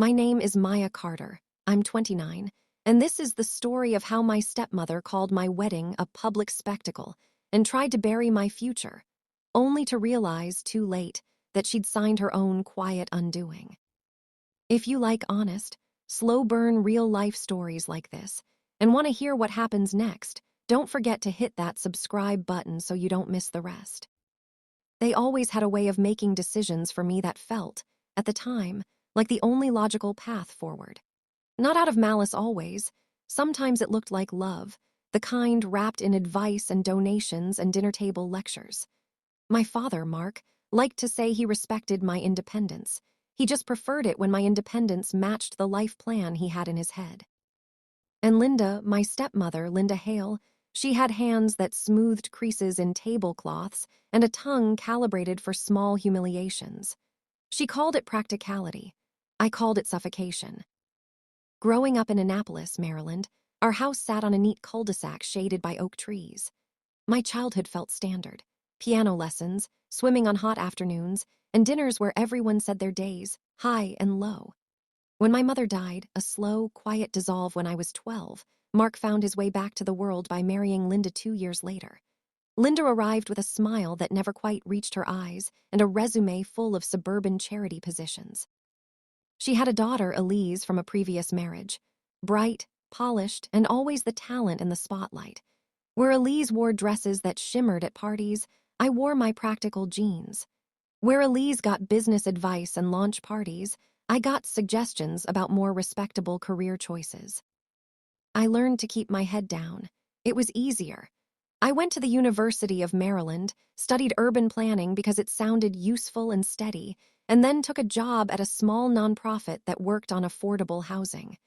My name is Maya Carter. I'm 29, and this is the story of how my stepmother called my wedding a public spectacle and tried to bury my future, only to realize too late that she'd signed her own quiet undoing. If you like honest, slow-burn real-life stories like this and want to hear what happens next, don't forget to hit that subscribe button so you don't miss the rest. They always had a way of making decisions for me that felt, at the time, like the only logical path forward. Not out of malice always. Sometimes it looked like love, the kind wrapped in advice and donations and dinner table lectures. My father, Mark, liked to say he respected my independence. He just preferred it when my independence matched the life plan he had in his head. And Linda, my stepmother, Linda Hale, she had hands that smoothed creases in tablecloths and a tongue calibrated for small humiliations. She called it practicality. I called it suffocation. Growing up in Annapolis, Maryland, our house sat on a neat cul-de-sac shaded by oak trees. My childhood felt standard. Piano lessons, swimming on hot afternoons, and dinners where everyone said their days, high and low. When my mother died, a slow, quiet dissolve when I was 12, Mark found his way back to the world by marrying Linda 2 years later. Linda arrived with a smile that never quite reached her eyes and a resume full of suburban charity positions. She had a daughter, Elise, from a previous marriage. Bright, polished, and always the talent in the spotlight. Where Elise wore dresses that shimmered at parties, I wore my practical jeans. Where Elise got business advice and launch parties, I got suggestions about more respectable career choices. I learned to keep my head down. It was easier. I went to the University of Maryland, studied urban planning because it sounded useful and steady, and then took a job at a small nonprofit that worked on affordable housing.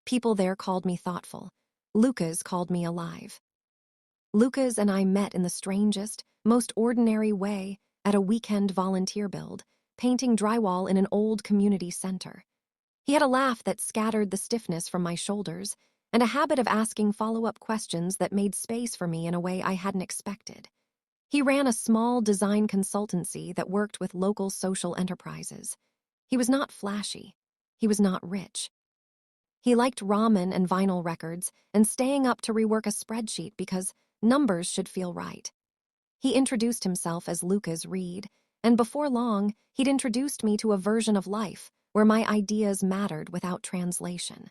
People there called me thoughtful. Lucas called me alive. Lucas and I met in the strangest, most ordinary way at a weekend volunteer build, painting drywall in an old community center. He had a laugh that scattered the stiffness from my shoulders, and a habit of asking follow-up questions that made space for me in a way I hadn't expected. He ran a small design consultancy that worked with local social enterprises. He was not flashy. He was not rich. He liked ramen and vinyl records and staying up to rework a spreadsheet because numbers should feel right. He introduced himself as Lucas Reed, and before long, he'd introduced me to a version of life where my ideas mattered without translation.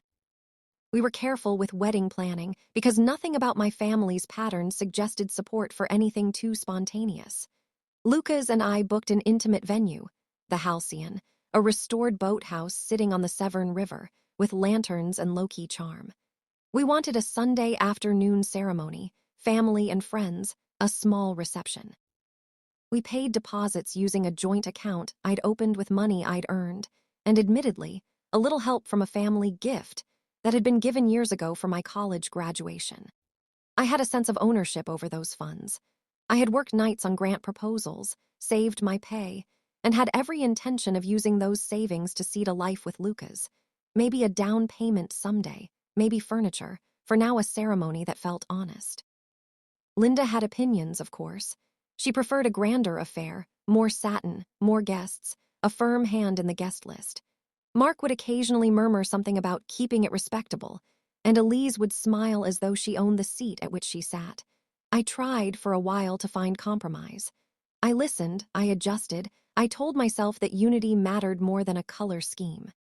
We were careful with wedding planning because nothing about my family's patterns suggested support for anything too spontaneous. Lucas and I booked an intimate venue, the Halcyon, a restored boathouse sitting on the Severn River with lanterns and low-key charm. We wanted a Sunday afternoon ceremony, family and friends, a small reception. We paid deposits using a joint account I'd opened with money I'd earned, and admittedly, a little help from a family gift that had been given years ago for my college graduation. I had a sense of ownership over those funds. I had worked nights on grant proposals, saved my pay, and had every intention of using those savings to seed a life with Lucas. Maybe a down payment someday, maybe furniture, for now a ceremony that felt honest. Linda had opinions, of course. She preferred a grander affair, more satin, more guests, a firm hand in the guest list. Mark would occasionally murmur something about keeping it respectable, and Elise would smile as though she owned the seat at which she sat. I tried for a while to find compromise. I listened, I adjusted, I told myself that unity mattered more than a color scheme.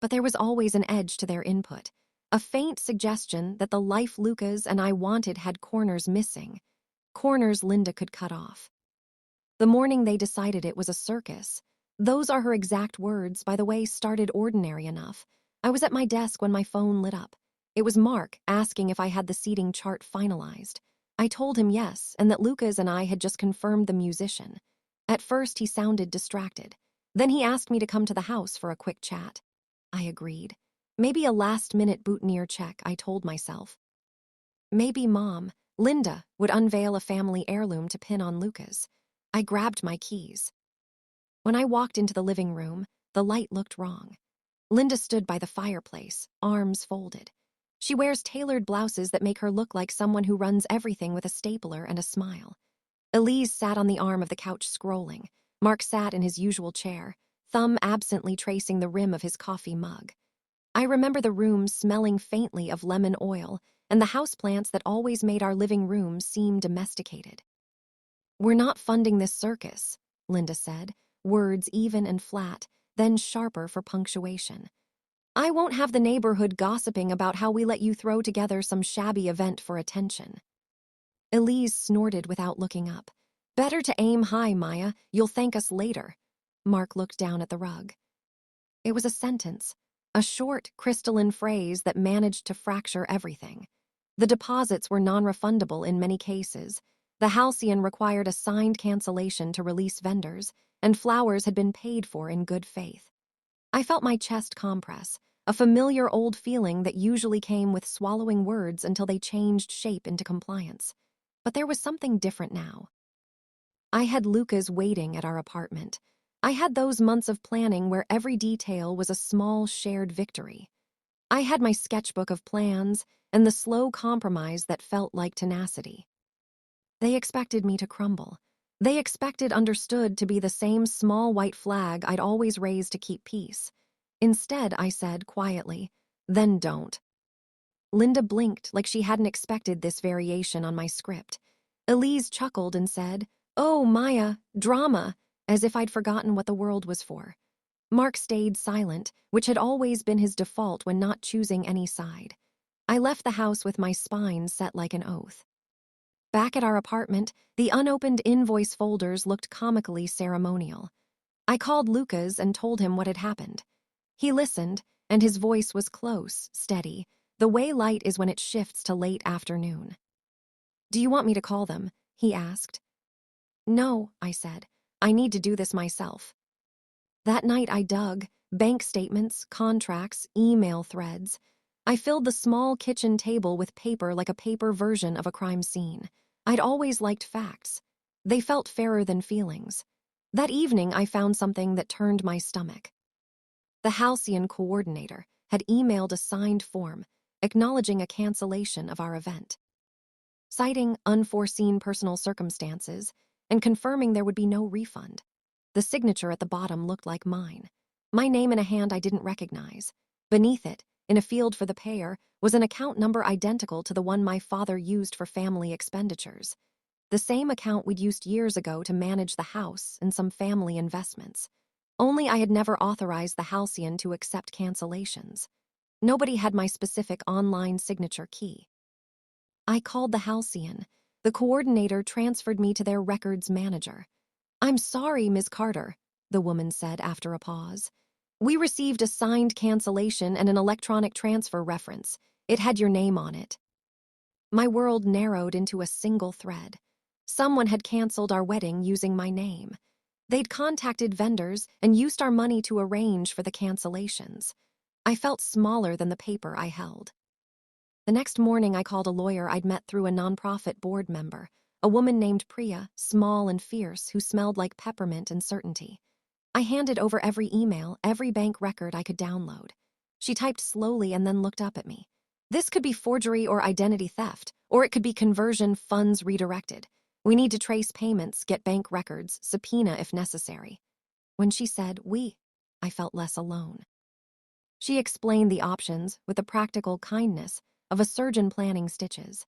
But there was always an edge to their input, a faint suggestion that the life Lucas and I wanted had corners missing, corners Linda could cut off. The morning they decided it was a circus, those are her exact words, by the way, started ordinary enough. I was at my desk when my phone lit up. It was Mark asking if I had the seating chart finalized. I told him yes, and that Lucas and I had just confirmed the musician. At first, he sounded distracted. Then he asked me to come to the house for a quick chat. I agreed. Maybe a last-minute boutonniere check, I told myself. Maybe Mom, Linda, would unveil a family heirloom to pin on Lucas. I grabbed my keys. When I walked into the living room, the light looked wrong. Linda stood by the fireplace, arms folded. She wears tailored blouses that make her look like someone who runs everything with a stapler and a smile. Elise sat on the arm of the couch scrolling. Mark sat in his usual chair, thumb absently tracing the rim of his coffee mug. I remember the room smelling faintly of lemon oil and the houseplants that always made our living room seem domesticated. "We're not funding this circus," Linda said, words even and flat, then sharper for punctuation. "I won't have the neighborhood gossiping about how we let you throw together some shabby event for attention." Elise snorted without looking up. "Better to aim high, Maya. You'll thank us later." Mark looked down at the rug. It was a sentence, a short, crystalline phrase that managed to fracture everything. The deposits were non-refundable in many cases. The halcyon required a signed cancellation to release vendors, and flowers had been paid for in good faith. I felt my chest compress, a familiar old feeling that usually came with swallowing words until they changed shape into compliance. But there was something different now. I had Lucas waiting at our apartment. I had those months of planning where every detail was a small shared victory. I had my sketchbook of plans and the slow compromise that felt like tenacity. They expected me to crumble. They expected understood to be the same small white flag I'd always raised to keep peace. Instead, I said quietly, "Then don't." Linda blinked like she hadn't expected this variation on my script. Elise chuckled and said, "Oh, Maya, drama," as if I'd forgotten what the world was for. Mark stayed silent, which had always been his default when not choosing any side. I left the house with my spine set like an oath. Back at our apartment, the unopened invoice folders looked comically ceremonial. I called Lucas and told him what had happened. He listened, and his voice was close, steady, the way light is when it shifts to late afternoon. "Do you want me to call them?" he asked. "No," I said. "I need to do this myself." That night I dug, bank statements, contracts, email threads. I filled the small kitchen table with paper like a paper version of a crime scene. I'd always liked facts. They felt fairer than feelings. That evening I found something that turned my stomach. The Halcyon coordinator had emailed a signed form acknowledging a cancellation of our event, citing unforeseen personal circumstances and confirming there would be no refund. The signature at the bottom looked like mine, my name in a hand I didn't recognize. Beneath it, in a field for the payer, was an account number identical to the one my father used for family expenditures. The same account we'd used years ago to manage the house and some family investments. Only I had never authorized the Halcyon to accept cancellations. Nobody had my specific online signature key. I called the Halcyon. The coordinator transferred me to their records manager. "I'm sorry, Ms. Carter," the woman said after a pause. "We received a signed cancellation and an electronic transfer reference. It had your name on it." My world narrowed into a single thread. Someone had canceled our wedding using my name. They'd contacted vendors and used our money to arrange for the cancellations. I felt smaller than the paper I held. The next morning I called a lawyer I'd met through a nonprofit board member, a woman named Priya, small and fierce, who smelled like peppermint and certainty. I handed over every email, every bank record I could download. She typed slowly and then looked up at me. "This could be forgery or identity theft, or it could be conversion funds redirected. We need to trace payments, get bank records, subpoena if necessary." When she said "we," I felt less alone. She explained the options with the practical kindness of a surgeon planning stitches.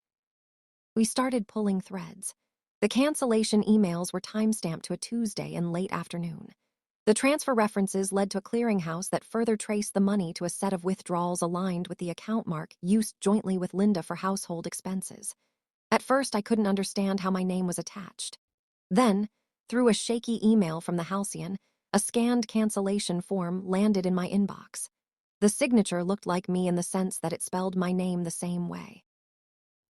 We started pulling threads. The cancellation emails were timestamped to a Tuesday in late afternoon. The transfer references led to a clearinghouse that further traced the money to a set of withdrawals aligned with the account mark used jointly with Linda for household expenses. At first, I couldn't understand how my name was attached. Then, through a shaky email from the Halcyon, a scanned cancellation form landed in my inbox. The signature looked like me in the sense that it spelled my name the same way.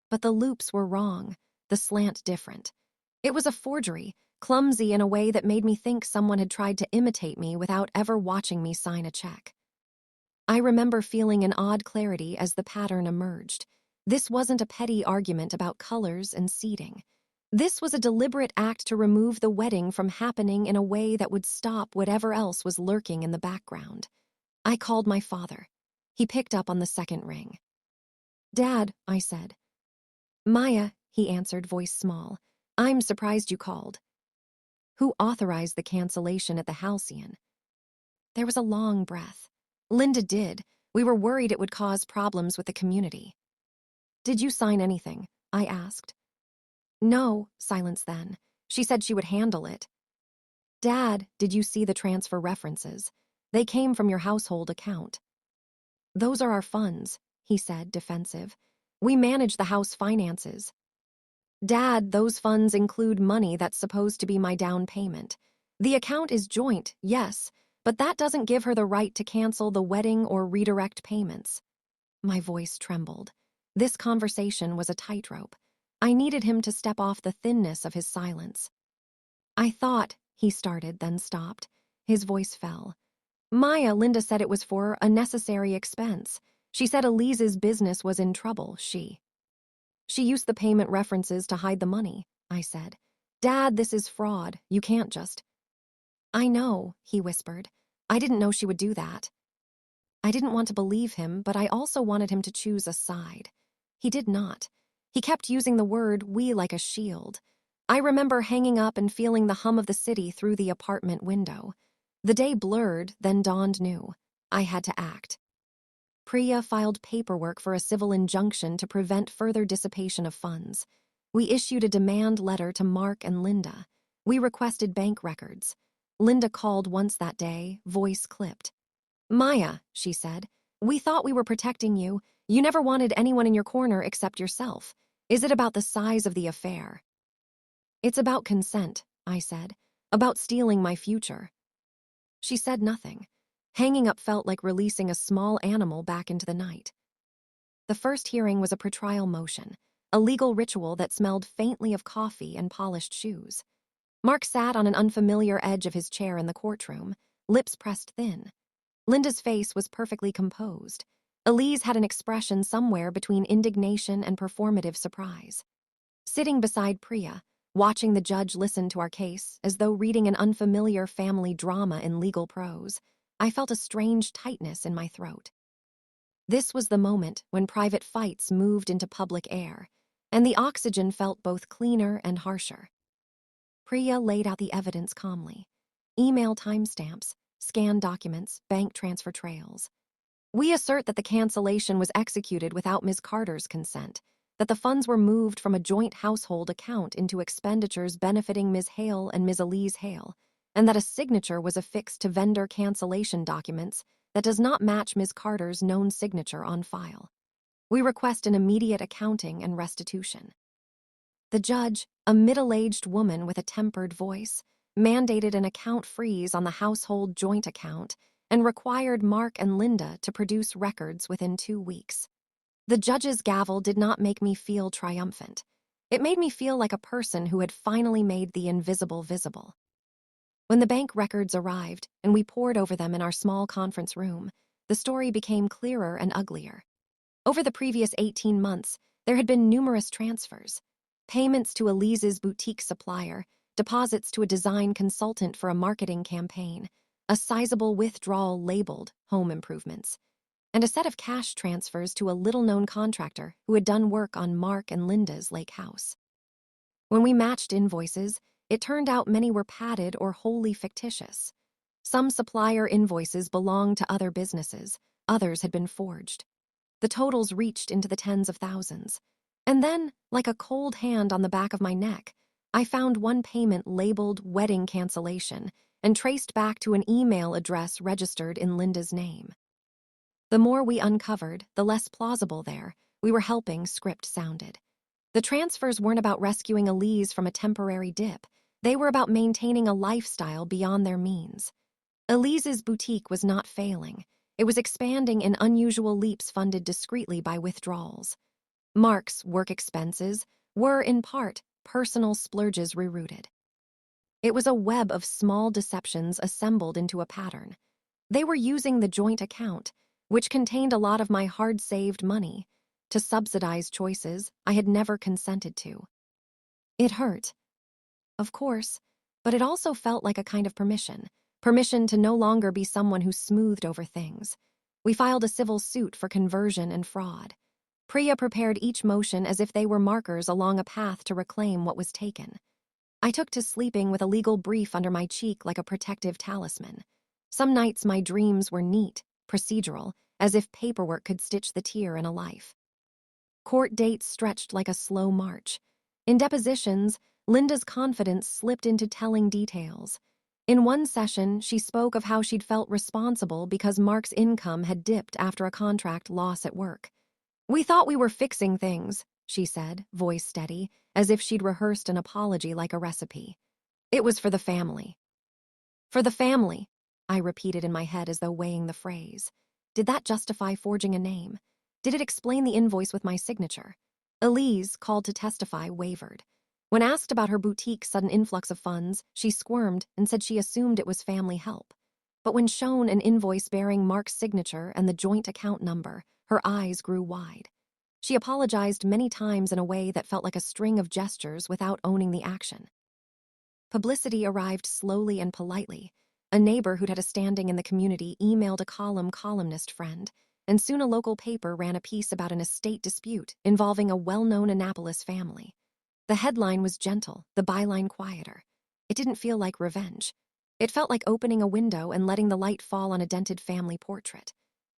But the loops were wrong, the slant different. It was a forgery, clumsy in a way that made me think someone had tried to imitate me without ever watching me sign a check. I remember feeling an odd clarity as the pattern emerged. This wasn't a petty argument about colors and seating. This was a deliberate act to remove the wedding from happening in a way that would stop whatever else was lurking in the background. I called my father. He picked up on the second ring. "Dad," I said. "Maya," he answered, voice small. "I'm surprised you called." "Who authorized the cancellation at the Halcyon?" There was a long breath. Linda did. We were worried it would cause problems with the community. Did you sign anything? I asked. No, silence then. She said she would handle it. Dad, did you see the transfer references? They came from your household account. Those are our funds, he said, defensive. We manage the house finances. Dad, those funds include money that's supposed to be my down payment. The account is joint, yes, but that doesn't give her the right to cancel the wedding or redirect payments. My voice trembled. This conversation was a tightrope. I needed him to step off the thinness of his silence. I thought, he started, then stopped. His voice fell. Maya, Linda said it was for a necessary expense. She said Elise's business was in trouble, She used the payment references to hide the money, I said. Dad, this is fraud. You can't just. I know, he whispered. I didn't know she would do that. I didn't want to believe him, but I also wanted him to choose a side. He did not. He kept using the word we like a shield. I remember hanging up and feeling the hum of the city through the apartment window. The day blurred, then dawned new. I had to act. Priya filed paperwork for a civil injunction to prevent further dissipation of funds. We issued a demand letter to Mark and Linda. We requested bank records. Linda called once that day, voice clipped. Maya, she said, we thought we were protecting you. You never wanted anyone in your corner except yourself. Is it about the size of the affair? It's about consent, I said. About stealing my future. She said nothing. Hanging up felt like releasing a small animal back into the night. The first hearing was a pretrial motion, a legal ritual that smelled faintly of coffee and polished shoes. Mark sat on an unfamiliar edge of his chair in the courtroom, lips pressed thin. Linda's face was perfectly composed. Elise had an expression somewhere between indignation and performative surprise. Sitting beside Priya, watching the judge listen to our case as though reading an unfamiliar family drama in legal prose, I felt a strange tightness in my throat. This was the moment when private fights moved into public air, and the oxygen felt both cleaner and harsher. Priya laid out the evidence calmly. Email timestamps, scanned documents, bank transfer trails. We assert that the cancellation was executed without Ms. Carter's consent, that the funds were moved from a joint household account into expenditures benefiting Ms. Hale and Ms. Elise Hale, and that a signature was affixed to vendor cancellation documents that does not match Ms. Carter's known signature on file. We request an immediate accounting and restitution. The judge, a middle-aged woman with a tempered voice, mandated an account freeze on the household joint account and required Mark and Linda to produce records within 2 weeks. The judge's gavel did not make me feel triumphant. It made me feel like a person who had finally made the invisible visible. When the bank records arrived and we pored over them in our small conference room, the story became clearer and uglier. Over the previous 18 months, there had been numerous transfers. Payments to Elise's boutique supplier, deposits to a design consultant for a marketing campaign, a sizable withdrawal labeled home improvements, and a set of cash transfers to a little-known contractor who had done work on Mark and Linda's lake house. When we matched invoices, it turned out many were padded or wholly fictitious. Some supplier invoices belonged to other businesses, others had been forged. The totals reached into the tens of thousands. And then, like a cold hand on the back of my neck, I found one payment labeled wedding cancellation and traced back to an email address registered in Linda's name. The more we uncovered, the less plausible we were helping script sounded. The transfers weren't about rescuing Elise from a temporary dip. They were about maintaining a lifestyle beyond their means. Elise's boutique was not failing. It was expanding in unusual leaps funded discreetly by withdrawals. Mark's work expenses were, in part, personal splurges rerouted. It was a web of small deceptions assembled into a pattern. They were using the joint account, which contained a lot of my hard-saved money, to subsidize choices I had never consented to. It hurt, of course, but it also felt like a kind of permission to no longer be someone who smoothed over things. We filed a civil suit for conversion and fraud. Priya prepared each motion as if they were markers along a path to reclaim what was taken. I took to sleeping with a legal brief under my cheek like a protective talisman. Some nights my dreams were neat, procedural, as if paperwork could stitch the tear in a life. Court dates stretched like a slow march. In depositions, Linda's confidence slipped into telling details. In one session, she spoke of how she'd felt responsible because Mark's income had dipped after a contract loss at work. "We thought we were fixing things," she said, voice steady, as if she'd rehearsed an apology like a recipe. "It was for the family." "For the family," I repeated in my head as though weighing the phrase. Did that justify forging a name? Did it explain the invoice with my signature? Elise, called to testify, wavered. When asked about her boutique's sudden influx of funds, she squirmed and said she assumed it was family help. But when shown an invoice bearing Mark's signature and the joint account number, her eyes grew wide. She apologized many times in a way that felt like a string of gestures without owning the action. Publicity arrived slowly and politely. A neighbor who'd had a standing in the community emailed a columnist friend, and soon a local paper ran a piece about an estate dispute involving a well-known Annapolis family. The headline was gentle, the byline quieter. It didn't feel like revenge. It felt like opening a window and letting the light fall on a dented family portrait.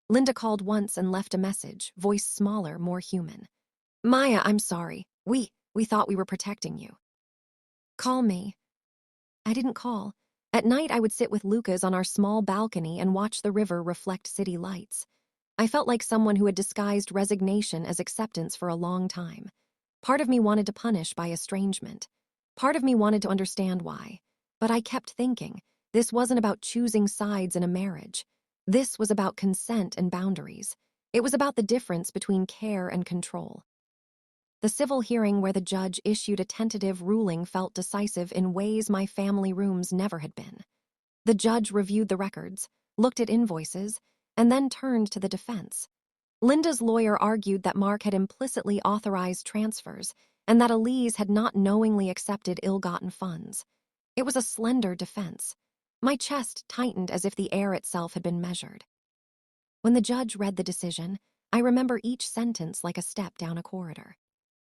Linda called once and left a message, voice smaller, more human. "Maya, I'm sorry. We thought we were protecting you. Call me." I didn't call. At night, I would sit with Lucas on our small balcony and watch the river reflect city lights. I felt like someone who had disguised resignation as acceptance for a long time. Part of me wanted to punish by estrangement. Part of me wanted to understand why. But I kept thinking, this wasn't about choosing sides in a marriage. This was about consent and boundaries. It was about the difference between care and control. The civil hearing where the judge issued a tentative ruling felt decisive in ways my family rooms never had been. The judge reviewed the records, looked at invoices, and then turned to the defense. Linda's lawyer argued that Mark had implicitly authorized transfers and that Elise had not knowingly accepted ill-gotten funds. It was a slender defense. My chest tightened as if the air itself had been measured. When the judge read the decision, I remember each sentence like a step down a corridor.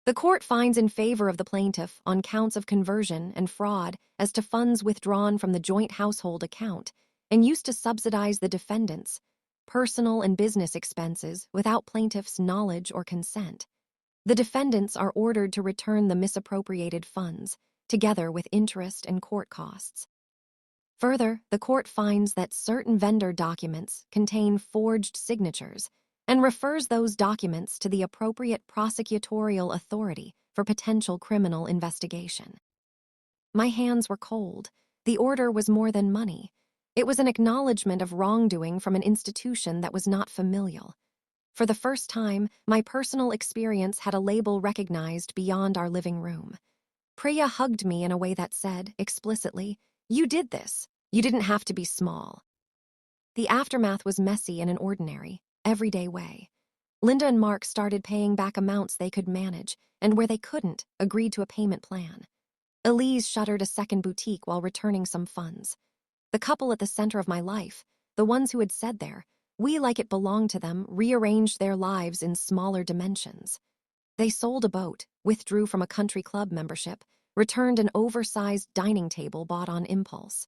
The court finds in favor of the plaintiff on counts of conversion and fraud as to funds withdrawn from the joint household account and used to subsidize the defendant's personal and business expenses without plaintiff's knowledge or consent. The defendants are ordered to return the misappropriated funds, together with interest and court costs. Further, the court finds that certain vendor documents contain forged signatures and refers those documents to the appropriate prosecutorial authority for potential criminal investigation. My hands were cold. The order was more than money. It was an acknowledgement of wrongdoing from an institution that was not familial. For the first time, my personal experience had a label recognized beyond our living room. Priya hugged me in a way that said, explicitly, "You did this. You didn't have to be small." The aftermath was messy in an ordinary, everyday way. Linda and Mark started paying back amounts they could manage, and where they couldn't, agreed to a payment plan. Elise shuttered a second boutique while returning some funds. The couple at the center of my life, the ones who had said there, "We like it belonged to them," rearranged their lives in smaller dimensions. They sold a boat, withdrew from a country club membership, returned an oversized dining table bought on impulse.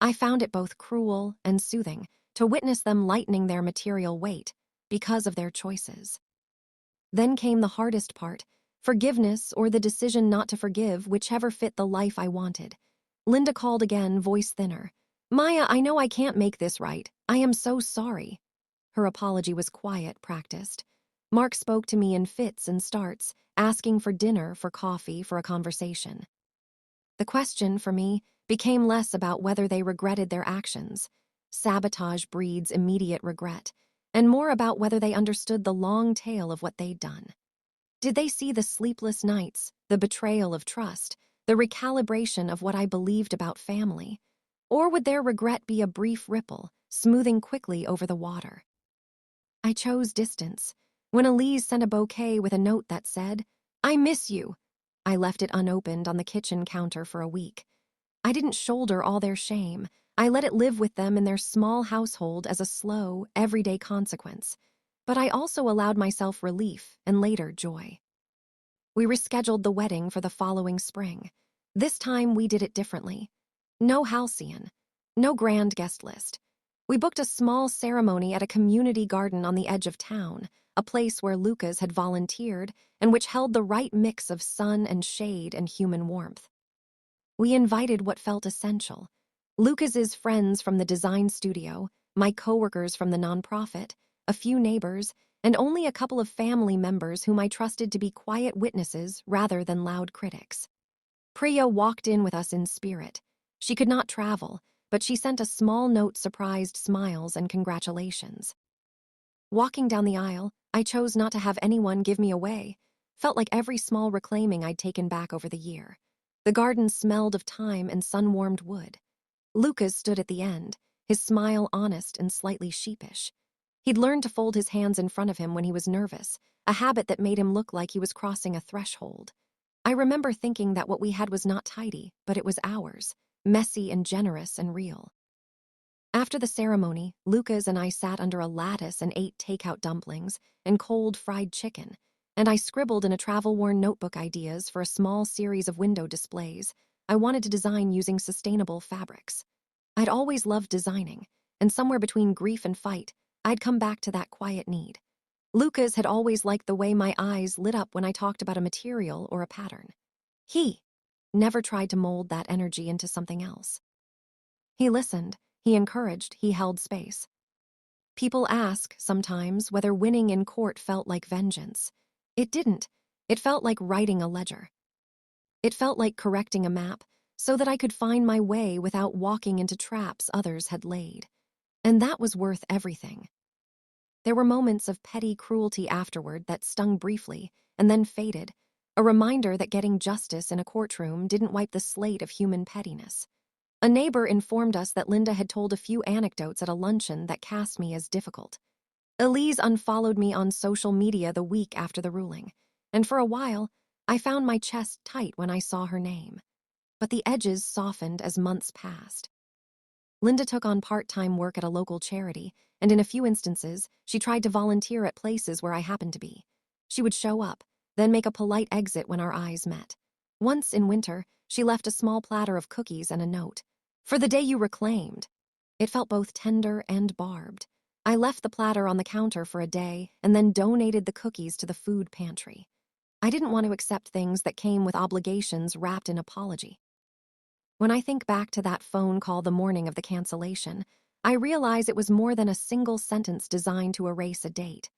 I found it both cruel and soothing to witness them lightening their material weight because of their choices. Then came the hardest part, forgiveness or the decision not to forgive, whichever fit the life I wanted. Linda called again, voice thinner. "Maya, I know I can't make this right. I am so sorry." Her apology was quiet, practiced. Mark spoke to me in fits and starts, asking for dinner, for coffee, for a conversation. The question, for me, became less about whether they regretted their actions. Sabotage breeds immediate regret, and more about whether they understood the long tail of what they'd done. Did they see the sleepless nights, the betrayal of trust, the recalibration of what I believed about family? Or would their regret be a brief ripple, smoothing quickly over the water? I chose distance. When Elise sent a bouquet with a note that said, "I miss you," I left it unopened on the kitchen counter for a week. I didn't shoulder all their shame. I let it live with them in their small household as a slow, everyday consequence. But I also allowed myself relief and later joy. We rescheduled the wedding for the following spring. This time we did it differently. No halcyon. No grand guest list. We booked a small ceremony at a community garden on the edge of town, a place where Lucas had volunteered and which held the right mix of sun and shade and human warmth. We invited what felt essential: Lucas's friends from the design studio, my coworkers from the nonprofit, a few neighbors, and only a couple of family members whom I trusted to be quiet witnesses rather than loud critics. Priya walked in with us in spirit. She could not travel, but she sent a small note, surprised smiles and congratulations. Walking down the aisle, I chose not to have anyone give me away. Felt like every small reclaiming I'd taken back over the year. The garden smelled of thyme and sun-warmed wood. Lucas stood at the end, his smile honest and slightly sheepish. He'd learned to fold his hands in front of him when he was nervous, a habit that made him look like he was crossing a threshold. I remember thinking that what we had was not tidy, but it was ours, messy and generous and real. After the ceremony, Lucas and I sat under a lattice and ate takeout dumplings and cold fried chicken, and I scribbled in a travel-worn notebook ideas for a small series of window displays I wanted to design using sustainable fabrics. I'd always loved designing, and somewhere between grief and fight, I'd come back to that quiet need. Lucas had always liked the way my eyes lit up when I talked about a material or a pattern. He never tried to mold that energy into something else. He listened, he encouraged, he held space. People ask, sometimes, whether winning in court felt like vengeance. It didn't. It felt like writing a ledger. It felt like correcting a map so that I could find my way without walking into traps others had laid. And that was worth everything. There were moments of petty cruelty afterward that stung briefly and then faded, a reminder that getting justice in a courtroom didn't wipe the slate of human pettiness. A neighbor informed us that Linda had told a few anecdotes at a luncheon that cast me as difficult. Elise unfollowed me on social media the week after the ruling, and for a while, I found my chest tight when I saw her name. But the edges softened as months passed. Linda took on part-time work at a local charity, and in a few instances, she tried to volunteer at places where I happened to be. She would show up, then make a polite exit when our eyes met. Once in winter, she left a small platter of cookies and a note. "For the day you reclaimed." It felt both tender and barbed. I left the platter on the counter for a day and then donated the cookies to the food pantry. I didn't want to accept things that came with obligations wrapped in apology. When I think back to that phone call the morning of the cancellation, I realize it was more than a single sentence designed to erase a date.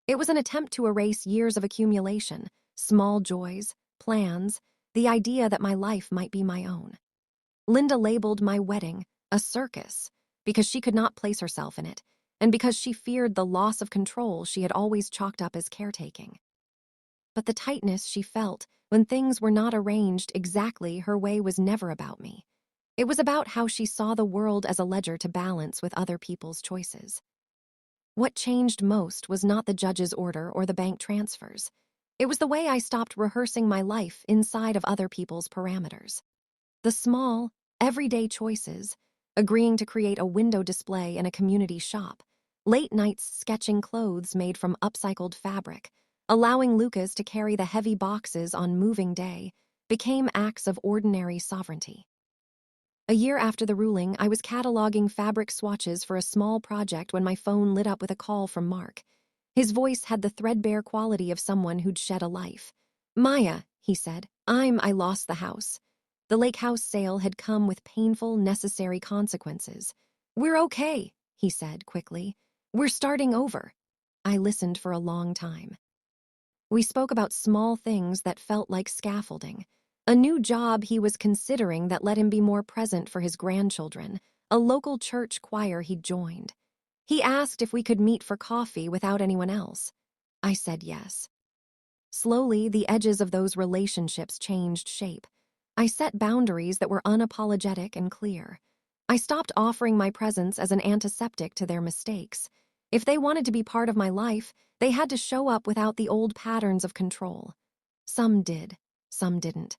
It was an attempt to erase years of accumulation, small joys, plans, the idea that my life might be my own. Linda labeled my wedding a circus because she could not place herself in it, and because she feared the loss of control she had always chalked up as caretaking. But the tightness she felt when things were not arranged exactly her way was never about me. It was about how she saw the world as a ledger to balance with other people's choices. What changed most was not the judge's order or the bank transfers. It was the way I stopped rehearsing my life inside of other people's parameters. The small, everyday choices, agreeing to create a window display in a community shop, late nights sketching clothes made from upcycled fabric, allowing Lucas to carry the heavy boxes on moving day, became acts of ordinary sovereignty. A year after the ruling, I was cataloging fabric swatches for a small project when my phone lit up with a call from Mark. His voice had the threadbare quality of someone who'd shed a life. "Maya," he said, I lost the house. The lake house sale had come with painful, necessary consequences. "We're okay," he said quickly. "We're starting over." I listened for a long time. We spoke about small things that felt like scaffolding. A new job he was considering that let him be more present for his grandchildren, a local church choir he'd joined. He asked if we could meet for coffee without anyone else. I said yes. Slowly, the edges of those relationships changed shape. I set boundaries that were unapologetic and clear. I stopped offering my presence as an antiseptic to their mistakes. If they wanted to be part of my life, they had to show up without the old patterns of control. Some did, some didn't.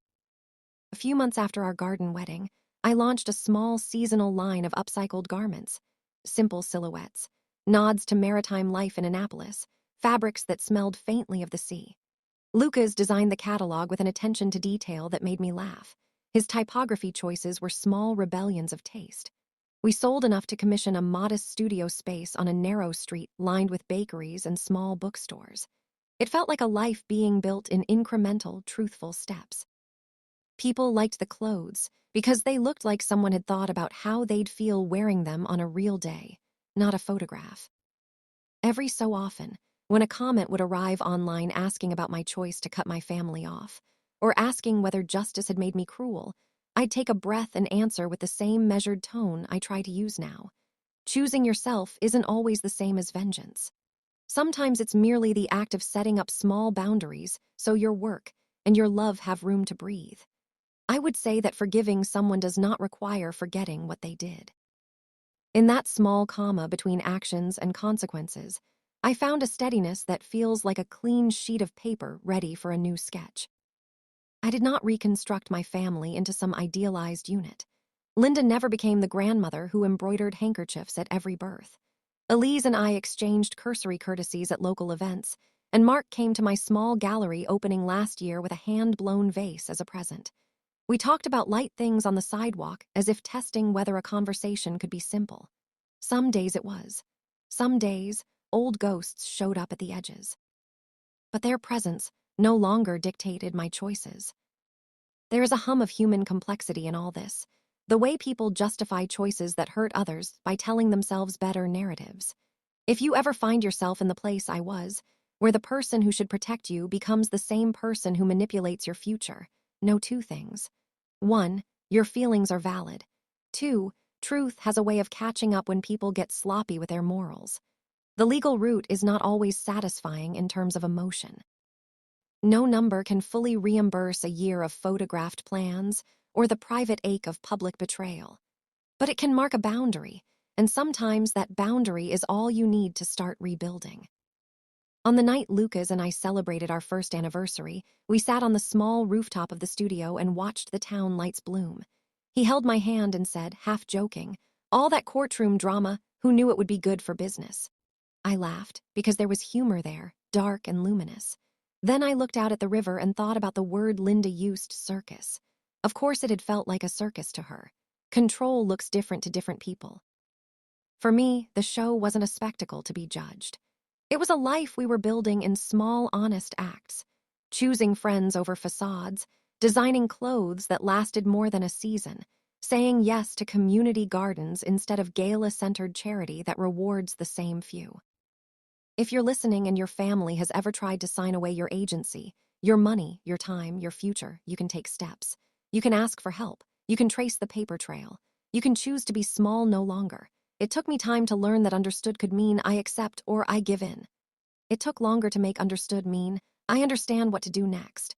A few months after our garden wedding, I launched a small seasonal line of upcycled garments. Simple silhouettes, nods to maritime life in Annapolis, fabrics that smelled faintly of the sea. Lucas designed the catalog with an attention to detail that made me laugh. His typography choices were small rebellions of taste. We sold enough to commission a modest studio space on a narrow street lined with bakeries and small bookstores. It felt like a life being built in incremental, truthful steps. People liked the clothes because they looked like someone had thought about how they'd feel wearing them on a real day, not a photograph. Every so often, when a comment would arrive online asking about my choice to cut my family off, or asking whether justice had made me cruel, I'd take a breath and answer with the same measured tone I try to use now. Choosing yourself isn't always the same as vengeance. Sometimes it's merely the act of setting up small boundaries so your work and your love have room to breathe. I would say that forgiving someone does not require forgetting what they did. In that small comma between actions and consequences, I found a steadiness that feels like a clean sheet of paper ready for a new sketch. I did not reconstruct my family into some idealized unit. Linda never became the grandmother who embroidered handkerchiefs at every birth. Elise and I exchanged cursory courtesies at local events, and Mark came to my small gallery opening last year with a hand-blown vase as a present. We talked about light things on the sidewalk as if testing whether a conversation could be simple. Some days it was. Some days, old ghosts showed up at the edges. But their presence no longer dictated my choices. There is a hum of human complexity in all this, the way people justify choices that hurt others by telling themselves better narratives. If you ever find yourself in the place I was, where the person who should protect you becomes the same person who manipulates your future, know two things. 1, your feelings are valid. 2, truth has a way of catching up when people get sloppy with their morals. The legal route is not always satisfying in terms of emotion. No number can fully reimburse a year of photographed plans or the private ache of public betrayal. But it can mark a boundary, and sometimes that boundary is all you need to start rebuilding. On the night Lucas and I celebrated our first anniversary, we sat on the small rooftop of the studio and watched the town lights bloom. He held my hand and said, half joking, "All that courtroom drama, who knew it would be good for business?" I laughed, because there was humor there, dark and luminous. Then I looked out at the river and thought about the word Linda used, circus. Of course it had felt like a circus to her. Control looks different to different people. For me, the show wasn't a spectacle to be judged. It was a life we were building in small, honest acts, choosing friends over facades, designing clothes that lasted more than a season, saying yes to community gardens instead of gala-centered charity that rewards the same few. If you're listening and your family has ever tried to sign away your agency, your money, your time, your future, you can take steps. You can ask for help. You can trace the paper trail. You can choose to be small no longer. It took me time to learn that understood could mean I accept or I give in. It took longer to make understood mean I understand what to do next.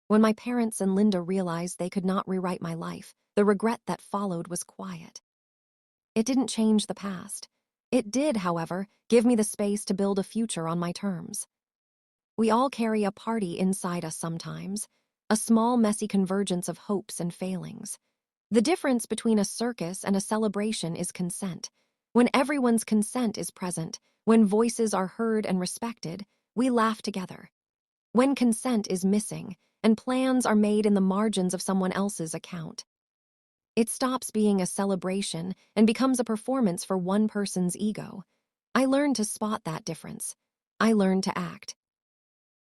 When my parents and Linda realized they could not rewrite my life, the regret that followed was quiet. It didn't change the past. It did, however, give me the space to build a future on my terms. We all carry a party inside us sometimes, a small, messy convergence of hopes and failings. The difference between a circus and a celebration is consent. When everyone's consent is present, when voices are heard and respected, we laugh together. When consent is missing, and plans are made in the margins of someone else's account, it stops being a celebration and becomes a performance for one person's ego. I learned to spot that difference. I learned to act.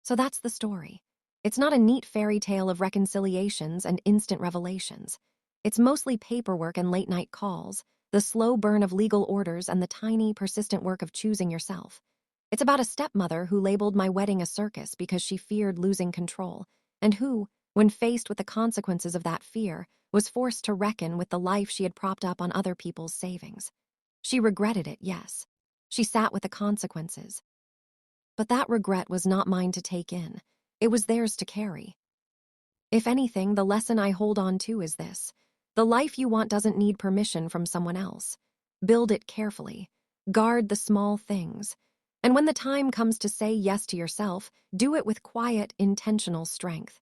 So that's the story. It's not a neat fairy tale of reconciliations and instant revelations. It's mostly paperwork and late-night calls, the slow burn of legal orders and the tiny, persistent work of choosing yourself. It's about a stepmother who labeled my wedding a circus because she feared losing control, and who, when faced with the consequences of that fear, was forced to reckon with the life she had propped up on other people's savings. She regretted it, yes. She sat with the consequences. But that regret was not mine to take in. It was theirs to carry. If anything, the lesson I hold on to is this: the life you want doesn't need permission from someone else. Build it carefully. Guard the small things. And when the time comes to say yes to yourself, do it with quiet, intentional strength.